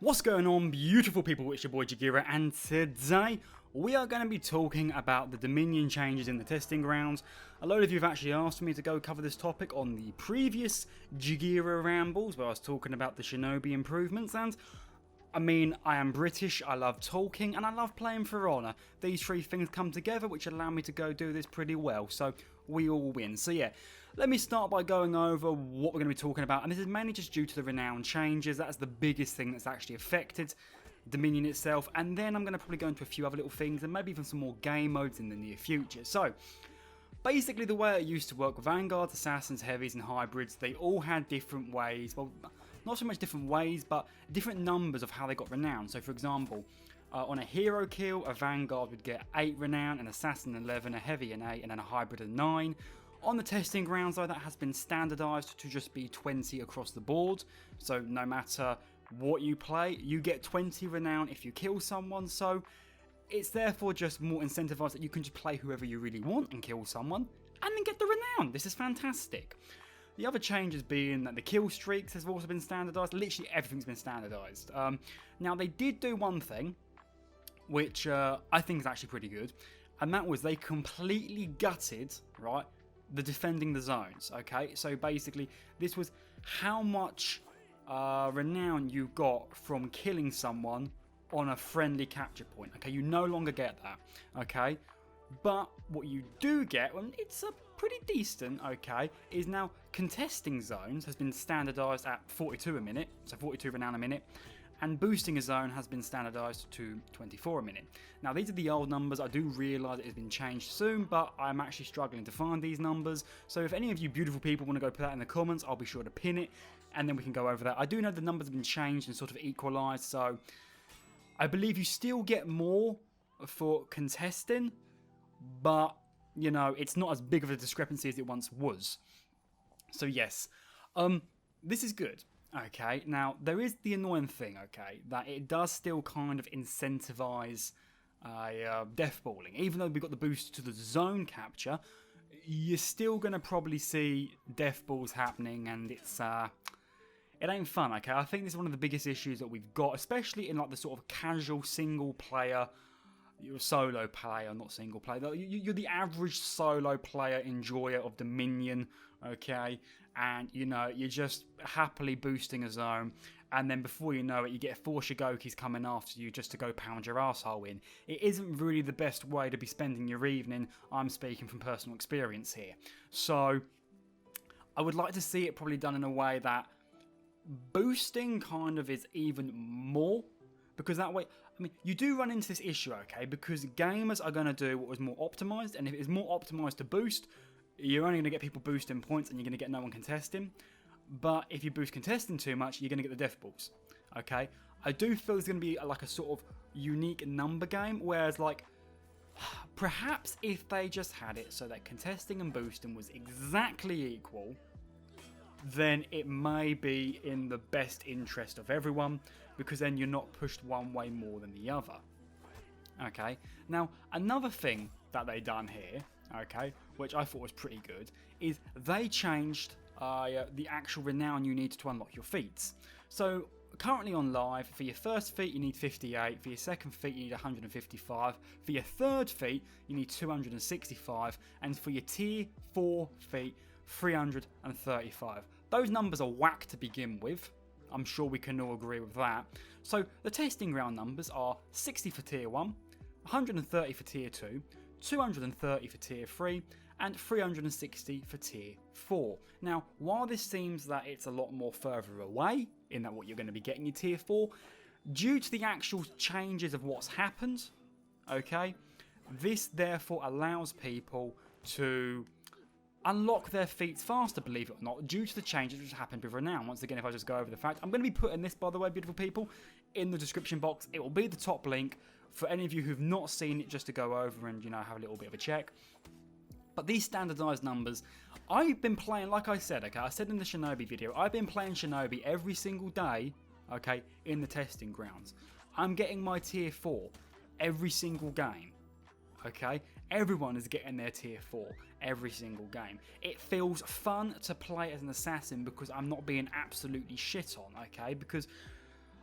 What's going on, beautiful people? It's your boy Jagira, and today we are going to be talking about the Dominion changes in the testing grounds. A load of you have actually asked me to go cover this topic on the previous Jagira rambles where I was talking about the Shinobi improvements, and I mean, I am British, I love talking, and I love playing for honour. These three things come together which allow me to go do this pretty well, so we all win. So yeah, let me start by going over what we're going to be talking about, and this is mainly just due to the Renown changes. That's the biggest thing that's actually affected Dominion itself, and then I'm going to probably go into a few other little things, and maybe even some more game modes in the near future. So, basically the way it used to work with Vanguards, Assassins, Heavies and Hybrids, they all had different ways, well, not so much different ways, but different numbers of how they got Renown. So for example, on a hero kill, a Vanguard would get 8 Renown, an Assassin 11, a Heavy an 8, and then a Hybrid a 9. On the testing grounds though, that has been standardised to just be 20 across the board, so no matter what you play, you get 20 Renown if you kill someone, so it's therefore just more incentivized that you can just play whoever you really want and kill someone, and then get the Renown. This is fantastic. The other changes being that the kill streaks has also been standardized. Literally everything's been standardized. Now they did do one thing, which I think is actually pretty good, and that was they completely gutted, right, the defending the zones. Okay, so basically this was how much Renown you got from killing someone on a friendly capture point. Okay, you no longer get that. Okay, but what you do get, and it's a pretty decent, okay, is now contesting zones has been standardized at 42 a minute, so 42 Renown a minute, and boosting a zone has been standardized to 24 a minute. Now these are the old numbers. I do realize it has been changed soon, but I'm actually struggling to find these numbers, so if any of you beautiful people want to go put that in the comments, I'll be sure to pin it and then we can go over that. I do know the numbers have been changed and sort of equalized, so I believe you still get more for contesting, but you know, it's not as big of a discrepancy as it once was. So yes, this is good. Okay, now there is the annoying thing, okay, that it does still kind of incentivize deathballing. Even though we got the boost to the zone capture, you're still going to probably see deathballs happening, and it's it ain't fun, okay? I think this is one of the biggest issues that we've got, especially in like the sort of casual single player, you're a solo player, not single player. You're the average solo player enjoyer of Dominion, okay? And, you know, you're just happily boosting a zone, and then before you know it, you get 4 Shigokis coming after you just to go pound your asshole in. It isn't really the best way to be spending your evening. I'm speaking from personal experience here. So, I would like to see it probably done in a way that boosting kind of is even more, because that way, I mean, you do run into this issue, okay, because gamers are going to do what was more optimized, and if it is more optimized to boost, you're only going to get people boosting points and you're going to get no one contesting. But if you boost contesting too much, you're going to get the death balls, okay? I do feel there's going to be like a sort of unique number game, whereas like perhaps if they just had it so that contesting and boosting was exactly equal, then it may be in the best interest of everyone, because then you're not pushed one way more than the other. Okay, now another thing that they done here, okay, which I thought was pretty good, is they changed the actual Renown you need to unlock your feats. So currently on live, for your first feat you need 58, for your second feat you need 155, for your third feat you need 265, and for your tier 4 feat 335. Those numbers are whack to begin with. I'm sure we can all agree with that. So the testing ground numbers are 60 for tier 1, 130 for tier 2, 230 for tier 3, and 360 for tier 4. Now, while this seems that it's a lot more further away in that what you're going to be getting your tier 4, due to the actual changes of what's happened, okay, this therefore allows people to unlock their feats faster, believe it or not, due to the changes which happened with Renown. Once again, if I just go over the fact, I'm going to be putting this, by the way, beautiful people, in the description box. It will be the top link for any of you who've not seen it, just to go over and, you know, have a little bit of a check. But these standardized numbers, I've been playing, like I said, okay, I said in the Shinobi video, I've been playing Shinobi every single day, okay, in the testing grounds. I'm getting my tier 4 every single game. Okay, everyone is getting their tier 4 every single game. It feels fun to play as an assassin because I'm not being absolutely shit on, okay, because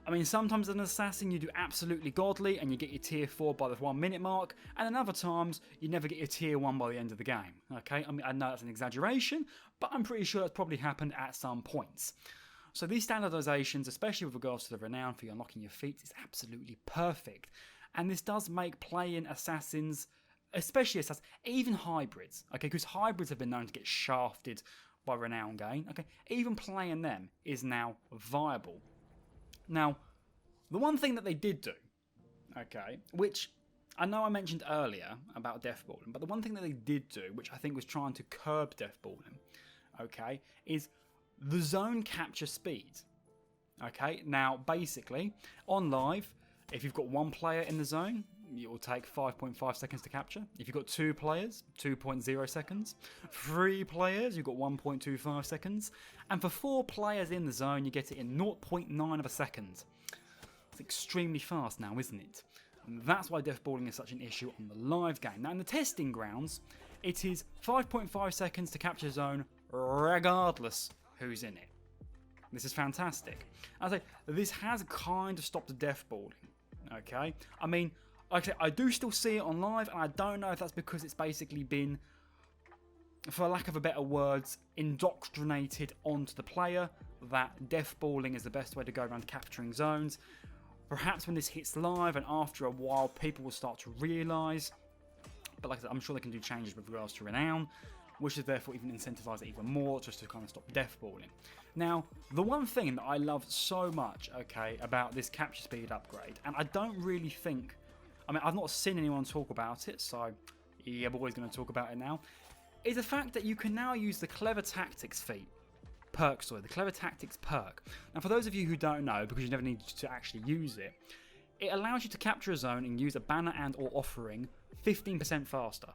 I mean, sometimes as an assassin you do absolutely godly and you get your tier 4 by the 1 minute mark, and then other times you never get your tier 1 by the end of the game, okay? I mean, I know that's an exaggeration, but I'm pretty sure that's probably happened at some points. So these standardizations, especially with regards to the Renown for unlocking your feats, is absolutely perfect. And this does make playing assassins, especially assassins, even hybrids, okay? Because hybrids have been known to get shafted by Renown gain, okay? Even playing them is now viable. Now, the one thing that they did do, okay, which I know I mentioned earlier about deathballing, but the one thing that they did do, which I think was trying to curb deathballing, okay, is the zone capture speed. Okay, now basically, on live, if you've got 1 player in the zone, it will take 5.5 seconds to capture. If you've got 2 players, 2.0 seconds. 3 players, you've got 1.25 seconds. And for 4 players in the zone, you get it in 0.9 of a second. It's extremely fast now, isn't it? And that's why deathballing is such an issue on the live game. Now in the testing grounds, it is 5.5 seconds to capture zone regardless who's in it. This is fantastic. I say this has kind of stopped the deathballing. Okay, I mean, like I say, I do still see it on live, and I don't know if that's because it's basically been, for lack of a better words, indoctrinated onto the player that deathballing is the best way to go around capturing zones. Perhaps when this hits live and after a while people will start to realise, but like I said, I'm sure they can do changes with regards to Renown, which is therefore even incentivise it even more just to kind of stop deathballing. Now, the one thing that I love so much, okay, about this capture speed upgrade, and I don't really think, I mean, I've not seen anyone talk about it, so yeah, boy's going to talk about it now, is the fact that you can now use the Clever Tactics the Clever Tactics perk. Now, for those of you who don't know, because you never need to actually use it, it allows you to capture a zone and use a banner and or offering 15% faster,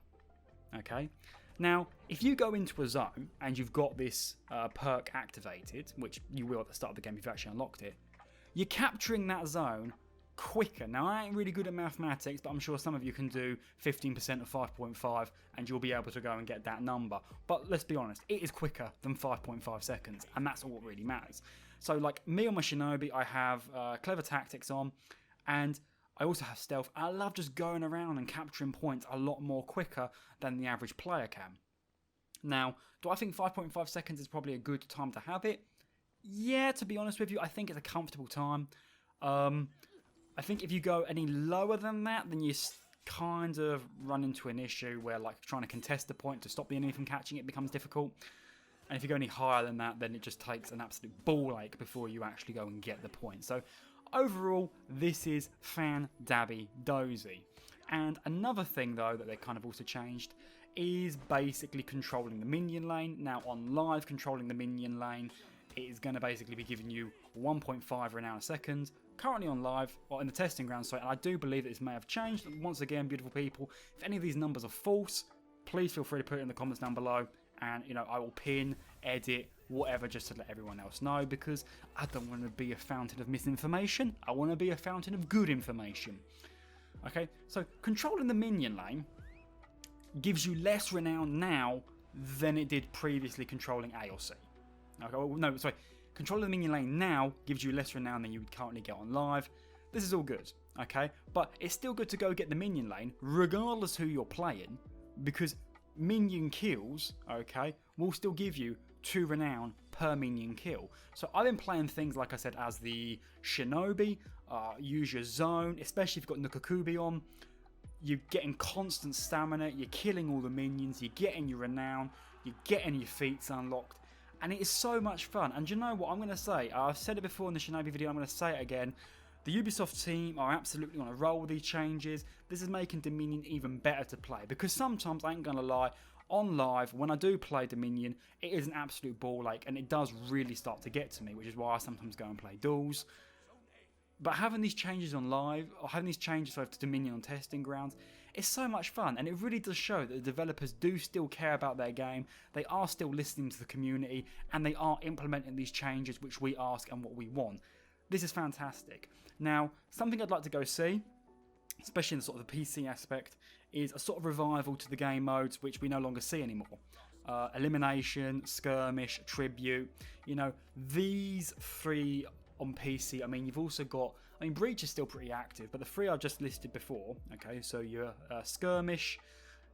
okay? Now, if you go into a zone and you've got this perk activated, which you will at the start of the game if you've actually unlocked it, you're capturing that zone quicker. Now, I ain't really good at mathematics, but I'm sure some of you can do 15% of 5.5 and you'll be able to go and get that number. But let's be honest, it is quicker than 5.5 seconds, and that's all that really matters. So, like me on my Shinobi, I have Clever Tactics on, and I also have stealth. I love just going around and capturing points a lot more quicker than the average player can. Now, do I think 5.5 seconds is probably a good time to have it? Yeah, to be honest with you, I think it's a comfortable time. I think if you go any lower than that, then you kind of run into an issue where, like, trying to contest the point to stop the enemy from catching it becomes difficult. And if you go any higher than that, then it just takes an absolute ball ache before you actually go and get the point. So overall, this is fan-dabby-dozy. And another thing, though, that they kind of also changed is basically controlling the minion lane. Now, on live, controlling the minion lane, it is going to basically be giving you 1.5 Renown a second. Currently on live, or in the testing ground, sorry, and I do believe that this may have changed. Once again, beautiful people, if any of these numbers are false, please feel free to put it in the comments down below. And, you know, I will pin, edit, whatever, just to let everyone else know, because I don't want to be a fountain of misinformation. I want to be a fountain of good information. Okay, so controlling the minion lane gives you less Renown now than it did previously controlling A or C. Okay, well, no, sorry. Controlling the minion lane now gives you less Renown than you would currently get on live. This is all good, okay? But it's still good to go get the minion lane, regardless who you're playing, because minion kills, okay, will still give you 2 Renown per minion kill. So I've been playing things, like I said, as the Shinobi, use your zone, especially if you've got Nukakubi on. You're getting constant stamina, you're killing all the minions, you're getting your Renown, you're getting your feats unlocked, and it is so much fun. And you know what I'm going to say? I've said it before in the Shinobi video, I'm going to say it again. The Ubisoft team are absolutely on a roll with these changes. This is making Dominion even better to play, because sometimes, I ain't going to lie, on live, when I do play Dominion, it is an absolute ball ache, and it does really start to get to me, which is why I sometimes go and play duels. But having these changes on live, or having these changes to Dominion on testing grounds, it's so much fun, and it really does show that the developers do still care about their game, they are still listening to the community, and they are implementing these changes which we ask and what we want. This is fantastic. Now, something I'd like to go see, especially in the sort of the PC aspect, is a sort of revival to the game modes which we no longer see anymore. Elimination, skirmish, tribute, you know, these 3 on PC, I mean, you've also got, I mean, Breach is still pretty active, but the three I've just listed before, okay, so your Skirmish,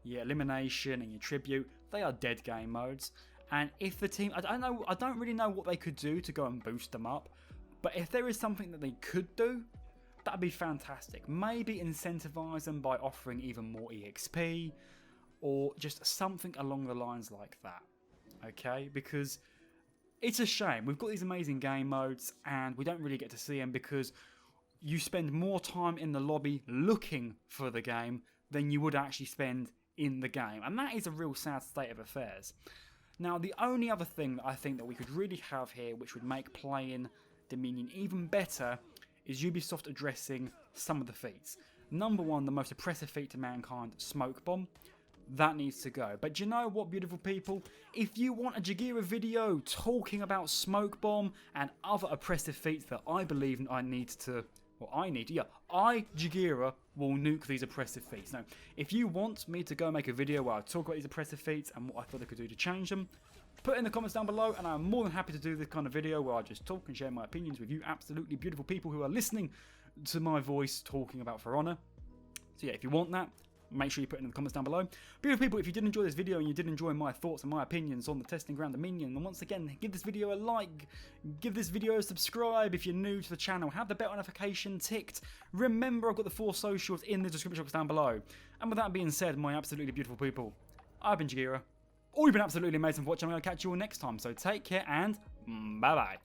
your Elimination, and your Tribute, they are dead game modes. And if the team, I don't really know what they could do to go and boost them up, but if there is something that they could do, that'd be fantastic. Maybe incentivize them by offering even more EXP, or just something along the lines like that, okay, because it's a shame. We've got these amazing game modes and we don't really get to see them because you spend more time in the lobby looking for the game than you would actually spend in the game. And that is a real sad state of affairs. Now, the only other thing that I think that we could really have here which would make playing Dominion even better is Ubisoft addressing some of the feats. Number one, the most oppressive feat to mankind, Smoke Bomb. That needs to go. But do you know what, beautiful people? If you want a Jagira video talking about Smoke Bomb and other oppressive feats that I believe I need to... Well, I, Jagira, will nuke these oppressive feats. Now, if you want me to go make a video where I talk about these oppressive feats and what I thought I could do to change them, put it in the comments down below, and I'm more than happy to do this kind of video where I just talk and share my opinions with you absolutely beautiful people who are listening to my voice talking about For Honor. So yeah, if you want that, make sure you put it in the comments down below. Beautiful people, if you did enjoy this video and you did enjoy my thoughts and my opinions on the testing ground of Minion, then once again, give this video a like, give this video a subscribe if you're new to the channel, have the bell notification ticked. Remember, I've got the 4 socials in the description box down below. And with that being said, my absolutely beautiful people, I've been Jagira. All you've been absolutely amazing for watching. I'm going to catch you all next time, so take care and bye-bye.